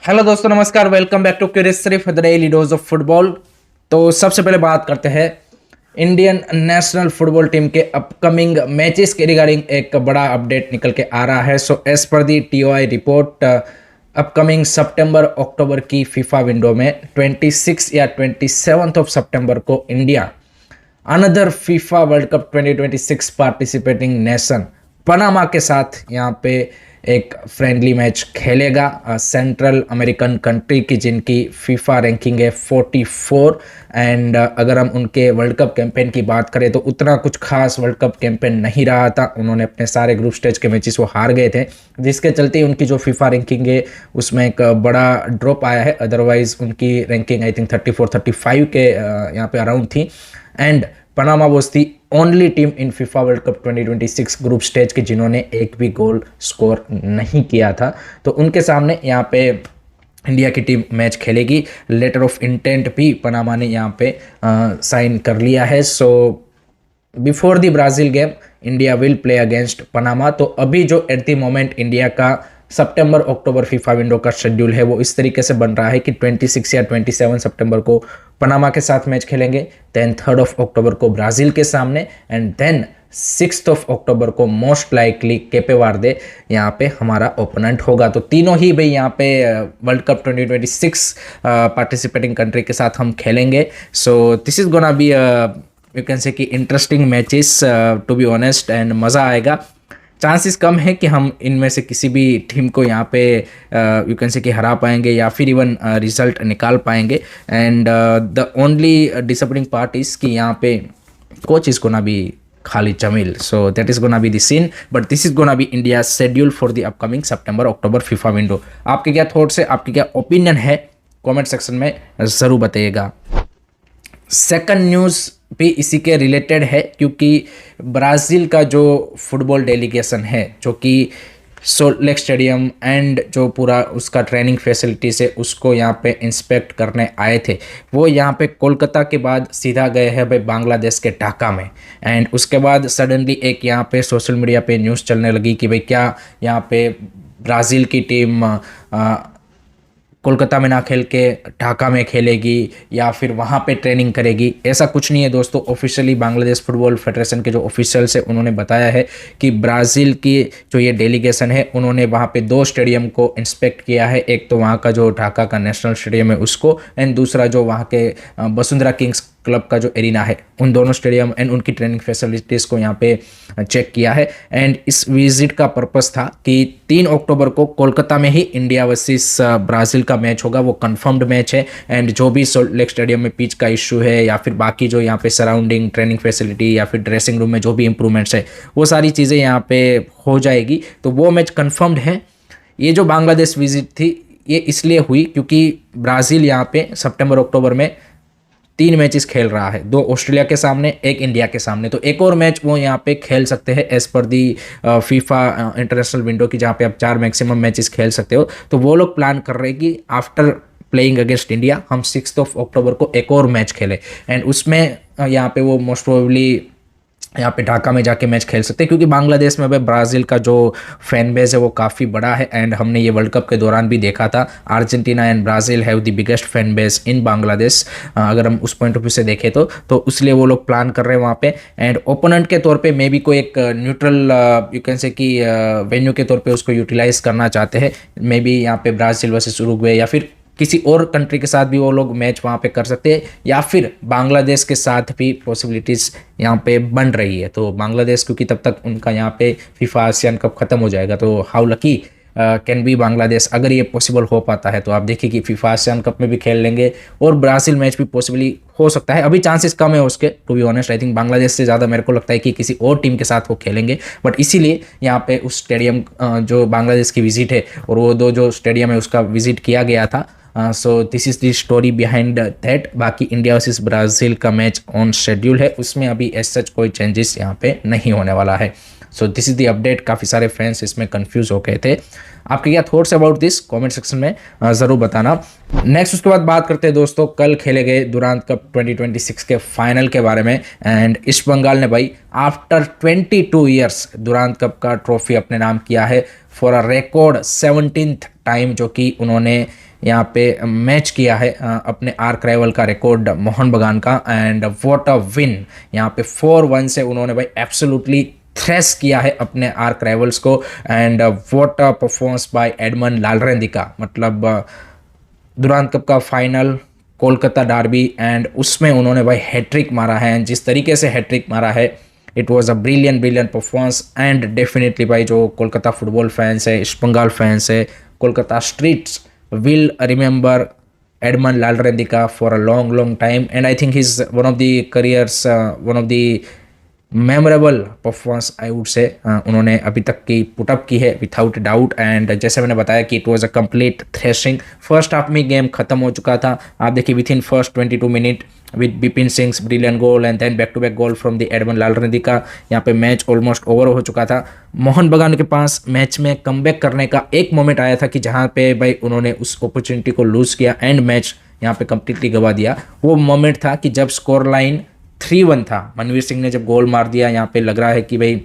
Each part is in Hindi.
हेलो दोस्तों, नमस्कार। वेलकम बैक टू क्यूरियस सिर्फ the daily dose of football. तो सबसे पहले बात करते हैं इंडियन नेशनल फुटबॉल टीम के अपकमिंग मैचेस के रिगार्डिंग एक बड़ा अपडेट निकल के आ रहा है। सो एज पर दी टीओआई रिपोर्ट, अपकमिंग सितंबर अक्टूबर की फीफा विंडो में 26 या 27 ऑफ सितंबर को India another FIFA world cup 2026 participating nation Panama के साथ यहाँ पे एक फ्रेंडली मैच खेलेगा। सेंट्रल अमेरिकन कंट्री की जिनकी फीफा रैंकिंग है 44 एंड अगर हम उनके वर्ल्ड कप कैंपेन की बात करें तो उतना कुछ खास वर्ल्ड कप कैंपेन नहीं रहा था। उन्होंने अपने सारे ग्रुप स्टेज के मैचेस वो हार गए थे, जिसके चलते उनकी जो फीफा रैंकिंग है उसमें एक बड़ा ड्रॉप आया है। अदरवाइज उनकी रैंकिंग आई थिंक 34-35 के यहाँ पे अराउंड थी। And Panama was the only team in FIFA world cup 2026 group stage के जिन्होंने एक भी गोल स्कोर नहीं किया था। तो उनके सामने यहाँ पे इंडिया की टीम मैच खेलेगी। लेटर ऑफ इंटेंट भी पनामा ने यहाँ पे साइन कर लिया है। So before the Brazil game India will play against Panama. तो अभी जो एट द मोमेंट इंडिया का सितंबर अक्टूबर फीफा विंडो का शेड्यूल है वो इस तरीके से बन रहा है कि 26 या 27 सितंबर को पनामा के साथ मैच खेलेंगे, देन 3 ऑफ अक्टूबर को ब्राज़ील के सामने एंड देन 6 ऑफ अक्टूबर को मोस्ट लाइकली केपे वर्दे यहाँ पे हमारा ओपोनेंट होगा। तो तीनों ही भाई यहाँ पे वर्ल्ड कप 2026 पार्टिसिपेटिंग कंट्री के साथ हम खेलेंगे। So this is gonna be you can say कि interesting matches to be honest and मज़ा आएगा। चांसेस कम है कि हम इनमें से किसी भी टीम को यहाँ पे यू कैन से कि हरा पाएंगे या फिर इवन रिजल्ट निकाल पाएंगे। And the only disappointing part is कि यहाँ पे coach is gonna be Khalid Jamil. So that is gonna be the scene, but this is gonna be India schedule for the upcoming September October FIFA window. आपके क्या थॉट्स है, आपकी क्या ओपिनियन है, कॉमेंट सेक्शन में ज़रूर बताइएगा। सेकंड न्यूज़ भी इसी के रिलेटेड है, क्योंकि ब्राज़ील का जो फुटबॉल डेलीगेशन है जो कि सॉल्ट लेक स्टेडियम एंड जो पूरा उसका ट्रेनिंग फैसिलिटीज़ है उसको यहाँ पे इंस्पेक्ट करने आए थे, वो यहाँ पे कोलकाता के बाद सीधा गए हैं भाई बांग्लादेश के ढाका में। एंड उसके बाद सडनली एक यहाँ पे सोशल मीडिया पे न्यूज़ चलने लगी कि भाई क्या यहाँ पे ब्राज़ील की टीम कोलकाता में ना खेल के ढाका में खेलेगी या फिर वहाँ पे ट्रेनिंग करेगी। ऐसा कुछ नहीं है दोस्तों। ऑफिशियली बांग्लादेश फुटबॉल फेडरेशन के जो ऑफिशियल्स है उन्होंने बताया है कि ब्राज़ील की जो ये डेलीगेशन है उन्होंने वहाँ पे 2 स्टेडियम को इंस्पेक्ट किया है। एक तो वहाँ का जो ढाका का नेशनल स्टेडियम है उसको, एंड दूसरा जो वहाँ के वसुंधरा किंग्स क्लब का जो एरिना है, उन दोनों स्टेडियम एंड उनकी ट्रेनिंग फैसिलिटीज़ को यहाँ पे चेक किया है। एंड इस विजिट का पर्पस था कि 3 अक्टूबर को कोलकाता में ही इंडिया वर्सेस ब्राज़ील का मैच होगा, वो कंफर्म्ड मैच है। एंड जो भी सॉल्ट लेक स्टेडियम में पिच का इशू है या फिर बाकी जो यहाँ पे सराउंडिंग ट्रेनिंग फैसिलिटी या फिर ड्रेसिंग रूम में जो भी इंप्रूवमेंट्स है वो सारी चीज़ें यहाँ पे हो जाएगी। तो वो मैच कंफर्म्ड है। ये जो बांग्लादेश विजिट थी ये इसलिए हुई क्योंकि ब्राज़ील यहाँ पे सितंबर अक्टूबर में 3 मैचेस खेल रहा है, 2 ऑस्ट्रेलिया के सामने, 1 इंडिया के सामने। तो एक और मैच वो यहाँ पे खेल सकते हैं एज पर दी फीफा इंटरनेशनल विंडो की, जहाँ पे आप 4 मैक्सिमम मैचेस खेल सकते हो। तो वो लोग प्लान कर रहे हैं कि आफ्टर प्लेइंग अगेंस्ट इंडिया हम 6 ऑफ अक्टूबर को एक और मैच खेलें एंड उसमें यहाँ पे वो मोस्ट प्रोबेबली यहाँ पे ढाका में जाके मैच खेल सकते हैं, क्योंकि बांग्लादेश में भाई ब्राज़ील का जो फैन बेस है वो काफ़ी बड़ा है। एंड हमने ये वर्ल्ड कप के दौरान भी देखा था, Argentina and Brazil have the biggest fan base in Bangladesh, अगर हम उस पॉइंट ऑफ व्यू से देखें तो इसलिए वो लोग प्लान कर रहे हैं वहाँ पे। एंड ओपोनेंट के तौर पे मे बी कोई एक न्यूट्रल यू कैन से कि वेन्यू के तौर पे उसको यूटिलाइज करना चाहते हैं। मे बी यहाँ पे ब्राज़ील वर्सेस उरुग्वे या फिर किसी और कंट्री के साथ भी वो लोग मैच वहाँ पे कर सकते हैं, या फिर बांग्लादेश के साथ भी पॉसिबिलिटीज़ यहाँ पे बन रही है। तो बांग्लादेश, क्योंकि तब तक उनका यहाँ पे फीफा आसियान कप ख़त्म हो जाएगा, तो how lucky can be Bangladesh अगर ये पॉसिबल हो पाता है। तो आप देखिए कि फीफा आसियान कप में भी खेल लेंगे और ब्राज़ील मैच भी पॉसिबली हो सकता है। अभी चांसेस कम है उसके, to be honest. I think Bangladesh से ज़्यादा मेरे को लगता है कि किसी और टीम के साथ वो खेलेंगे, बट इसीलिए यहाँ पे उस स्टेडियम जो बांग्लादेश की विजिट है और वो 2 जो स्टेडियम है उसका विजिट किया गया था। सो this is the story behind that. बाकी इंडिया वर्सेस ब्राज़ील का मैच ऑन शेड्यूल है, उसमें अभी एज सच कोई चेंजेस यहाँ पे नहीं होने वाला है। सो दिस इज़ द अपडेट। काफ़ी सारे फैंस इसमें कंफ्यूज हो गए थे। आपके क्या thoughts about this comment section में ज़रूर बताना। नेक्स्ट उसके बाद बात करते हैं दोस्तों कल खेले गए दुरांत कप 2026 के फाइनल के बारे में। एंड ईस्ट बंगाल ने भाई आफ्टर 22 ईयर्स दुरांत कप का ट्रॉफी अपने नाम किया है for a record 17th time, जो कि उन्होंने यहाँ पे मैच किया है अपने आर्क राइवल का रिकॉर्ड मोहन बगान का, एंड व्हाट अ विन। यहाँ पे 4-1 से उन्होंने भाई एब्सोल्युटली थ्रेश किया है अपने आर्क राइवल्स को, and what a performance by Edmund Lalrindika. मतलब दुरांत कप का फाइनल, कोलकाता डार्बी, एंड उसमें उन्होंने भाई हैट्रिक मारा है, जिस तरीके से हैट्रिक मारा है it was a brilliant performance. And definitely भाई जो कोलकाता फुटबॉल फैंस है, ईस्ट बंगाल फैंस है, Kolkata streets will remember Edmund Lalrendika for a long time, and I think he's one of the careers one of the memorable performance I would से उन्होंने अभी तक की पुटअप की है विथाउट डाउट। एंड जैसे मैंने बताया कि it was a complete thrashing. First half में गेम खत्म हो चुका था, आप देखिए within first 22 minute with Bipin Singh brilliant goal and then back to back goal from the Edmund Lalrindika. यहाँ पे मैच ऑलमोस्ट ओवर हो चुका था। मोहन बगान के पास मैच में कमबैक करने का एक मोमेंट आया था कि जहाँ पे भाई उन्होंने उस अपॉर्चुनिटी को लूज किया एंड मैच यहाँ पे कंप्लीटली गवा दिया। वो मोमेंट था कि जब स्कोर लाइन 3-1 था, मनवीर सिंह ने जब गोल मार दिया, यहाँ पे लग रहा है कि भाई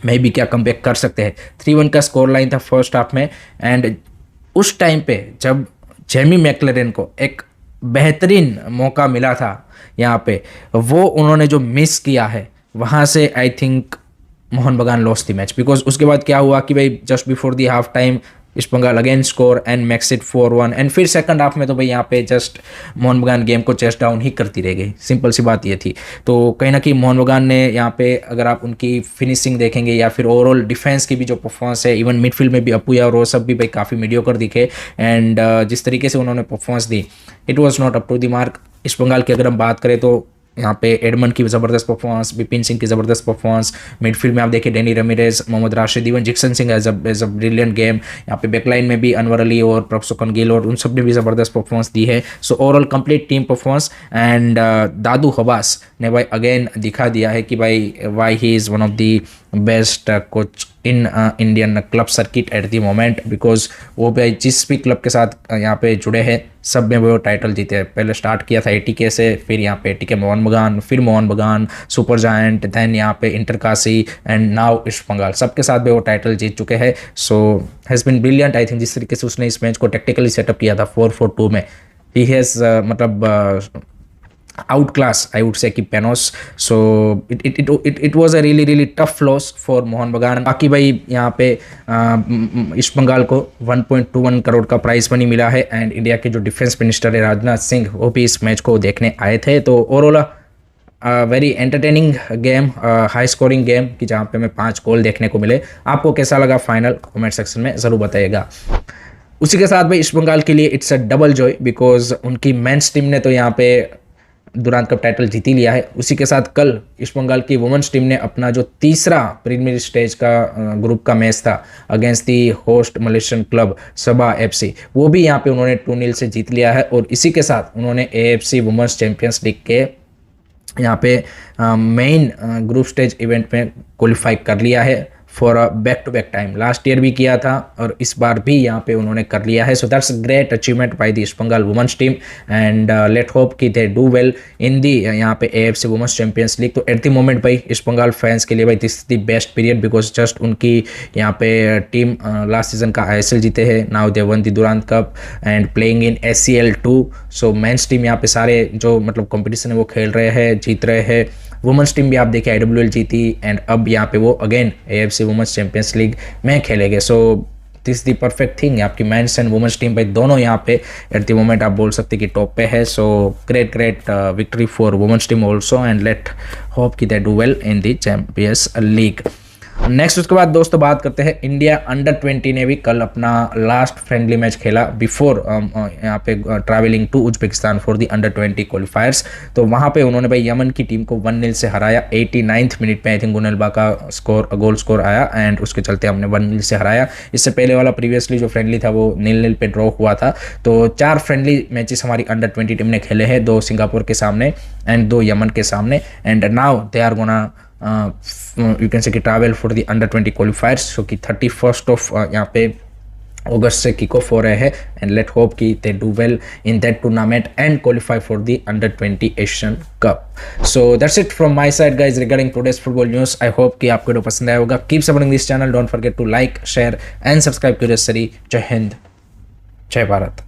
मैं भी क्या कमबैक कर सकते हैं। 3-1 का स्कोर लाइन था फर्स्ट हाफ में, एंड उस टाइम पे जब जेमी मैकलेरन को एक बेहतरीन मौका मिला था यहाँ पे, वो उन्होंने जो मिस किया है, वहाँ से आई थिंक मोहन बगान लॉस्ट द मैच। बिकॉज उसके बाद क्या हुआ कि भाई just before the half time East Bengal again score and makes it 4-1, and फिर सेकंड हाफ में तो भाई यहाँ पे जस्ट मोहन बगान गेम को चेस्ट डाउन ही करती रह गई। सिंपल सी बात ये थी। तो कहीं ना कहीं मोहन बगान ने यहाँ पे, अगर आप उनकी फिनिशिंग देखेंगे या फिर ओवरऑल डिफेंस की भी जो परफॉर्मेंस है, इवन मिडफील्ड में भी अपूया और वो सब भी भाई काफ़ी मीडियोकर दिखे, एंड जिस तरीके से उन्होंने परफॉर्मेंस दी it was not up to the mark. East Bengal की अगर हम बात करें तो यहाँ पे एडमंड की ज़बरदस्त परफॉर्मेंस, बिपिन सिंह की ज़बरदस्त परफॉर्मेंस, मिडफील्ड में आप देखिए Danny Ramirez, Mohammed Rashid, even Jeakson Singh as a brilliant game. यहाँ पे बैकलाइन में भी अनवर अली और प्रभसुकन गिल और उन सब ने भी ज़बरदस्त परफॉर्मेंस दी है। So overall complete team performance, and Dadu Habas ने भाई अगेन दिखा दिया है कि भाई why he is one of the best coach in Indian club circuit eight the moment. Because वो भाई जिस भी क्लब के साथ यहाँ पे जुड़े हैं सब में वो टाइटल जीते हैं। पहले स्टार्ट किया था एटीके से, फिर यहाँ पे एटीके मोहन बगान, फिर मोहन बगान, सुपर जायंट, देन यहाँ पे इंटरकाशी, एंड नाउ ईस्ट बंगाल, सबके साथ भी वो टाइटल जीत चुके हैं। So has been brilliant I think. जिस तरीके से उसने इस मैच को टेक्टिकली सेटअप किया था 4-4-2 में, ही हैज़ मतलब out class I would say कि पेनोस। So it was a really tough loss for Mohun Bagan. बाकी भाई यहाँ पे ईस्ट बंगाल को 1.21 करोड़ का प्राइस मनी मिला है, एंड इंडिया के जो डिफेंस मिनिस्टर है राजनाथ सिंह, वो भी इस मैच को देखने आए थे। तो overall very entertaining game, high scoring game कि जहाँ पे हमें 5 गोल देखने को मिले। आपको कैसा लगा फाइनल कमेंट सेक्शन में ज़रूर बताइएगा। उसी के साथ भाई ईस्ट बंगाल के लिए it's a double Joy, because उनकी मेंस टीम ने तो यहाँ पे दुरांत कप टाइटल जीत ही लिया है। उसी के साथ कल ईस्ट बंगाल की वुमेन्स टीम ने अपना जो तीसरा प्रीलिमिनरी स्टेज का ग्रुप का मैच था against the host Malaysian club Sabah FC, वो भी यहाँ पे उन्होंने 2-0 से जीत लिया है। और इसी के साथ उन्होंने एएफसी वुमेन्स चैंपियंस लीग के यहाँ पे मेन ग्रुप स्टेज इवेंट में क्वालिफाई कर लिया है for a back to back time. Last year भी किया था और इस बार भी यहाँ पे उन्होंने कर लिया है। So that's great achievement by the East Bengal women's team, and let hope कि they do well in the यहाँ पे एएफसी वुमेन्स चैंपियंस लीग। तो एट द मोमेंट भाई ईस्ट बंगाल फैंस के लिए भाई this the best period, because just उनकी यहाँ पे टीम लास्ट सीजन का आईएसएल जीते हैं, now they won the Durand cup and playing in SCL 2। So men's team यहाँ पे सारे जो मतलब कॉम्पिटिशन है वो खेल रहे हैं, जीत रहे हैं। वुमेंस टीम भी आप देखिए आईडब्ल्यूएल जीती, एंड अब यहाँ पे वो again AFC women's champions league में खेलेंगे। So this the perfect thing, आपकी मेंस एंड वुमेंस टीम भाई दोनों यहाँ पे एट द मोमेंट आप बोल सकते कि टॉप पे है। So great victory for women's team also, and let hope कि they do well in the champions league. Next उसके बाद दोस्तों बात करते हैं इंडिया अंडर-20 ने भी कल अपना लास्ट फ्रेंडली मैच खेला बिफोर यहाँ पे travelling to Uzbekistan for the under twenty qualifiers. तो वहाँ पे उन्होंने भाई यमन की टीम को 1-0 से हराया। 89th मिनट में आई थिंक गुनेलबा का गोल स्कोर आया, एंड उसके चलते हमने 1-0 से हराया। इससे पहले वाला प्रीवियसली जो फ्रेंडली था वो 0-0 पे ड्रॉ हुआ था। तो 4 फ्रेंडली मैचेस हमारी अंडर-20 टीम ने खेले हैं, 2 सिंगापुर के सामने एंड 2 यमन के सामने, and now they are gonna you can say कि travel for the under-20 qualifiers। so कि 31st of यहाँ पे अगस्त से किक ऑफ हो रहे हैं, एंड लेट होप कि they do well in that tournament and qualify for the under twenty Asian cup. So that's it from my side guys regarding today's football news. I hope कि आपको वीडियो पसंद आया होगा। Keep supporting this channel, don't forget to like, share and subscribe curious सरी। जय हिंद, जय भारत।